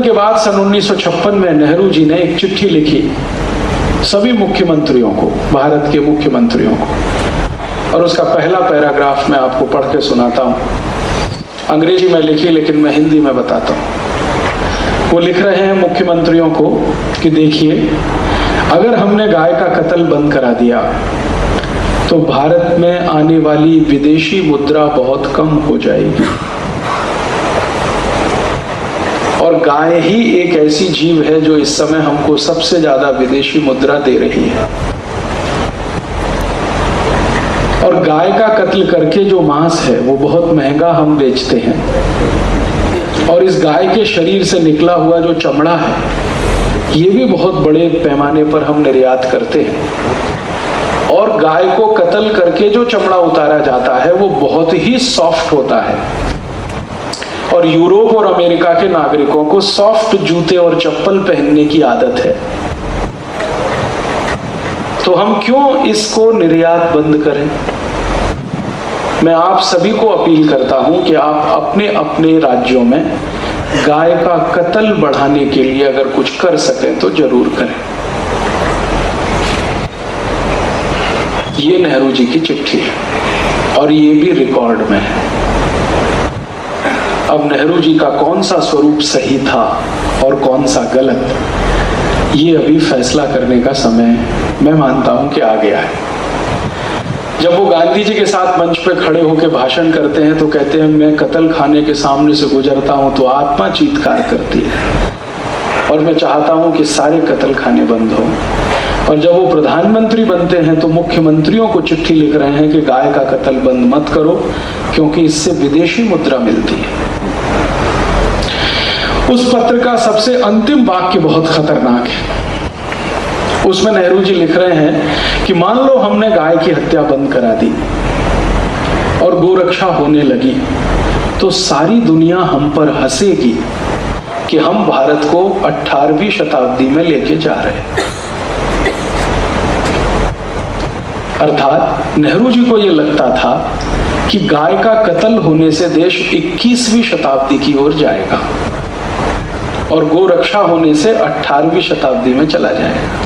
के बाद सन 1956 में नेहरू जी ने एक चिट्ठी लिखी सभी मुख्यमंत्रियों को, भारत के मुख्यमंत्रियों को, और उसका पहला पैराग्राफ मैं आपको पढ़ के सुनाता हूँ। अंग्रेजी में लिखी लेकिन मैं हिंदी में बताता हूँ। वो लिख रहे हैं मुख्यमंत्रियों को कि देखिए, अगर हमने गाय का कत्ल बंद करा दिया तो भारत में आने वाली विदेशी मुद्रा बहुत कम हो जाएगी, और गाय ही एक ऐसी जीव है जो इस समय हमको सबसे ज्यादा विदेशी मुद्रा दे रही है। और गाय का कत्ल करके जो मांस है वो बहुत महंगा हम बेचते हैं, और इस गाय के शरीर से निकला हुआ जो चमड़ा है ये भी बहुत बड़े पैमाने पर हम निर्यात करते हैं। और गाय को कत्ल करके जो चमड़ा उतारा जाता है वो बहुत ही सॉफ्ट होता है, और यूरोप और अमेरिका के नागरिकों को सॉफ्ट जूते और चप्पल पहनने की आदत है। तो हम क्यों इसको निर्यात बंद करें? मैं आप सभी को अपील करता हूं कि आप अपने अपने राज्यों में गाय का कत्ल बढ़ाने के लिए अगर कुछ कर सकें तो जरूर करें। ये नेहरू जी की चिट्ठी है और ये भी रिकॉर्ड में है। अब नेहरू जी का कौन सा स्वरूप सही था और कौन सा गलत, ये अभी फैसला करने का समय मैं मानता हूं कि आ गया है। जब वो गांधी जी के साथ मंच पे खड़े होकर भाषण करते हैं तो कहते हैं, मैं कत्ल खाने के सामने से गुजरता हूं तो आत्मा चीत्कार करती है और मैं चाहता हूं कि सारे कत्ल खाने बंद हो। और जब वो प्रधानमंत्री बनते हैं तो मुख्यमंत्रियों को चिट्ठी लिख रहे हैं कि गाय का कत्ल बंद मत करो क्योंकि इससे विदेशी मुद्रा मिलती है। उस पत्र का सबसे अंतिम वाक्य बहुत खतरनाक है। उसमें नेहरू जी लिख रहे हैं कि मान लो हमने गाय की हत्या बंद करा दी और गोरक्षा होने लगी तो सारी दुनिया हम पर हंसेगी कि हम भारत को 18वीं शताब्दी में लेके जा रहे हैं। अर्थात नेहरू जी को यह लगता था कि गाय का कत्ल होने से देश 21वीं शताब्दी की ओर जाएगा और गोरक्षा होने से 18वीं शताब्दी में चला जाएगा।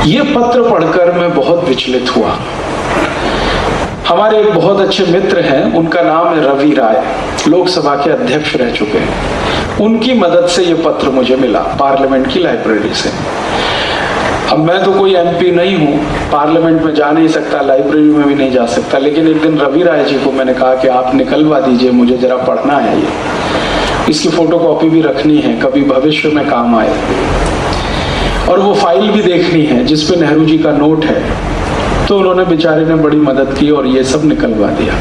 ये पत्र पढ़कर मैं बहुत विचलित हुआ। हमारे एक बहुत अच्छे मित्र हैं, उनका नाम है रवि राय, लोकसभा के अध्यक्ष रह चुके हैं। उनकी मदद से ये पत्र मुझे मिला पार्लियामेंट की लाइब्रेरी से। अब मैं तो कोई एमपी नहीं हूँ, पार्लियामेंट में जा नहीं सकता, लाइब्रेरी में भी नहीं जा सकता, लेकिन एक दिन रवि राय जी को मैंने कहा कि आप निकलवा दीजिए, मुझे जरा पढ़ना है ये, इसकी फोटोकॉपी भी रखनी है, कभी भविष्य में काम आए, और वो फाइल भी देखनी है जिसपे नेहरू जी का नोट है। तो उन्होंने बेचारे ने बड़ी मदद की और ये सब निकलवा दिया।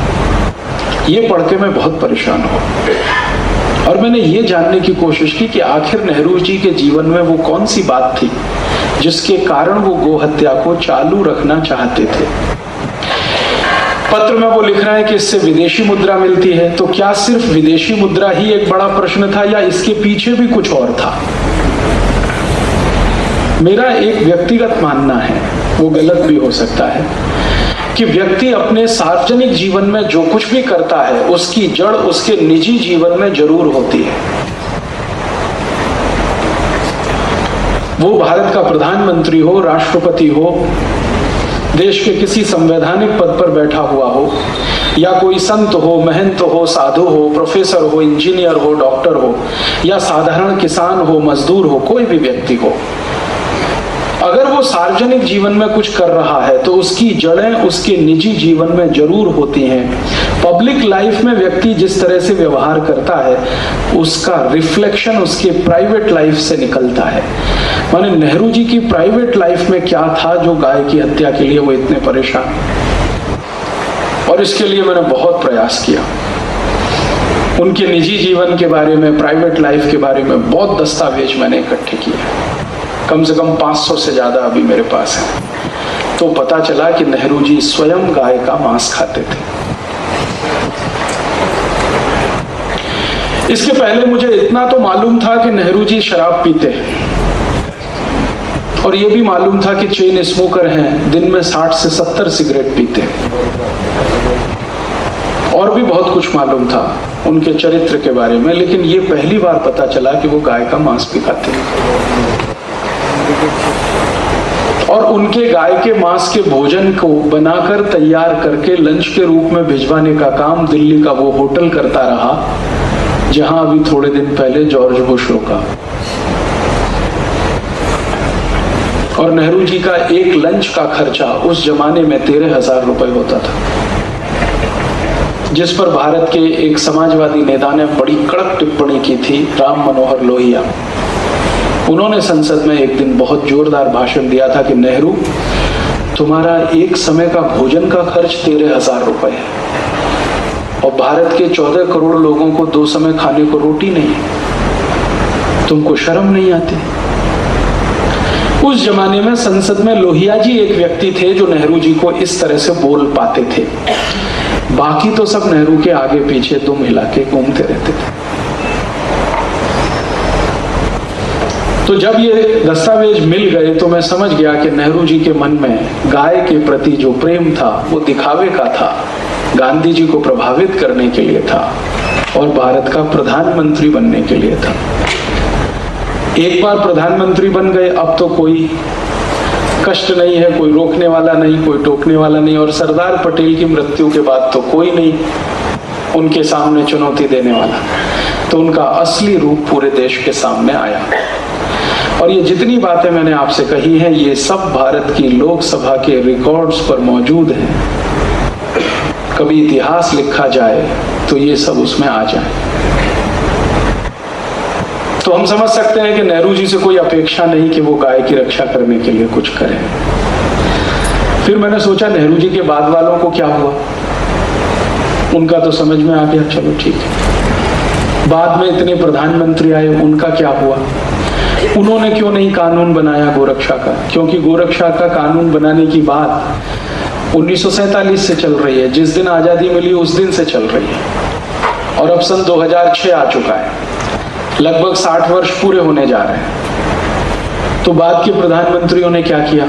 ये पढ़ के मैं बहुत परेशान हुआ और मैंने ये जानने की कोशिश की कि आखिर नेहरू जी के जीवन में वो कौन सी बात थी जिसके कारण वो गोहत्या को चालू रखना चाहते थे। पत्र में वो लिख रहे हैं कि इससे विदेशी मुद्रा मिलती है। तो क्या सिर्फ विदेशी मुद्रा ही एक बड़ा प्रश्न था या इसके पीछे भी कुछ और था? मेरा एक व्यक्तिगत मानना है, वो गलत भी हो सकता है, कि व्यक्ति अपने सार्वजनिक जीवन में जो कुछ भी करता है उसकी जड़ उसके निजी जीवन में जरूर होती है। वो भारत का प्रधानमंत्री हो, राष्ट्रपति हो, देश के किसी संवैधानिक पद पर बैठा हुआ हो, या कोई संत हो, महंत हो, साधु हो, प्रोफेसर हो, इंजीनियर हो, डॉक्टर हो, या साधारण किसान हो, मजदूर हो, कोई भी व्यक्ति हो, अगर वो सार्वजनिक जीवन में कुछ कर रहा है तो उसकी जड़ें उसके निजी जीवन में जरूर होती हैं। पब्लिक लाइफ में व्यक्ति जिस तरह से व्यवहार करता है उसका रिफ्लेक्शन उसके प्राइवेट लाइफ से निकलता है। माने नेहरू जी की प्राइवेट लाइफ में क्या था जो गाय की हत्या के लिए वो इतने परेशान, और इसके लिए मैंने बहुत प्रयास किया। उनके निजी जीवन के बारे में, प्राइवेट लाइफ के बारे में बहुत दस्तावेज मैंने इकट्ठे किए, कम से कम 500 से ज्यादा अभी मेरे पास है। तो पता चला कि नेहरू जी स्वयं गाय का मांस खाते थे। इसके पहले मुझे इतना तो मालूम था कि नेहरू जी शराब पीते हैं, और यह भी मालूम था कि चेन स्मोकर हैं, दिन में 60 से 70 सिगरेट पीते हैं, और भी बहुत कुछ मालूम था। उनके चरित्र के बारे में, लेकिन ये पहली बार पता चला कि वो गाय का मांस भी खाते हैं। और उनके गाय के मांस के भोजन को बनाकर तैयार करके लंच के रूप में भिजवाने का काम दिल्ली का वो होटल करता रहा जहां अभी थोड़े दिन पहले जॉर्ज बुश रुका। और नेहरू जी का एक लंच का खर्चा उस जमाने में 13,000 रुपए होता था, जिस पर भारत के एक समाजवादी नेता ने बड़ी कड़क टिप्पणी की थी, राम मनोहर लोहिया। उन्होंने संसद में एक दिन बहुत जोरदार भाषण दिया था कि नेहरू, तुम्हारा एक समय का भोजन का खर्च 13,000 रुपए है और भारत के 14 करोड़ लोगों को 2 समय खाने को रोटी नहीं है, तुमको शर्म नहीं आती? उस जमाने में संसद में लोहिया जी एक व्यक्ति थे जो नेहरू जी को इस तरह से बोल पाते थे, बाकी तो सब नेहरू के आगे पीछे दुम हिला के घूमते रहते थे। तो जब ये दस्तावेज मिल गए तो मैं समझ गया कि नेहरू जी के मन में गाय के प्रति जो प्रेम था वो दिखावे का था, गांधी जी को प्रभावित करने के लिए था और भारत का प्रधानमंत्री बनने के लिए था। एक बार प्रधानमंत्री बन गए, अब तो कोई कष्ट नहीं है, कोई रोकने वाला नहीं, कोई टोकने वाला नहीं। और सरदार पटेल की मृत्यु के बाद तो कोई नहीं उनके सामने चुनौती देने वाला। तो उनका असली रूप पूरे देश के सामने आया। और ये जितनी बातें मैंने आपसे कही हैं, ये सब भारत की लोकसभा के रिकॉर्ड्स पर मौजूद हैं। कभी इतिहास लिखा जाए तो ये सब उसमें आ जाए। तो हम समझ सकते हैं कि नेहरू जी से कोई अपेक्षा नहीं कि वो गाय की रक्षा करने के लिए कुछ करें। फिर मैंने सोचा नेहरू जी के बाद वालों को क्या हुआ, उनका तो समझ में आ गया, चलो ठीक है। बाद में इतने प्रधानमंत्री आए, उनका क्या हुआ? उन्होंने क्यों नहीं कानून बनाया गोरक्षा का? क्योंकि गोरक्षा का कानून बनाने की बात 1947 से चल रही है, जिस दिन आजादी मिली उस दिन से चल रही है। और अब सन 2006 आ चुका है, लगभग 60 वर्ष पूरे होने जा रहे हैं। तो बाद के प्रधानमंत्रियों ने क्या किया?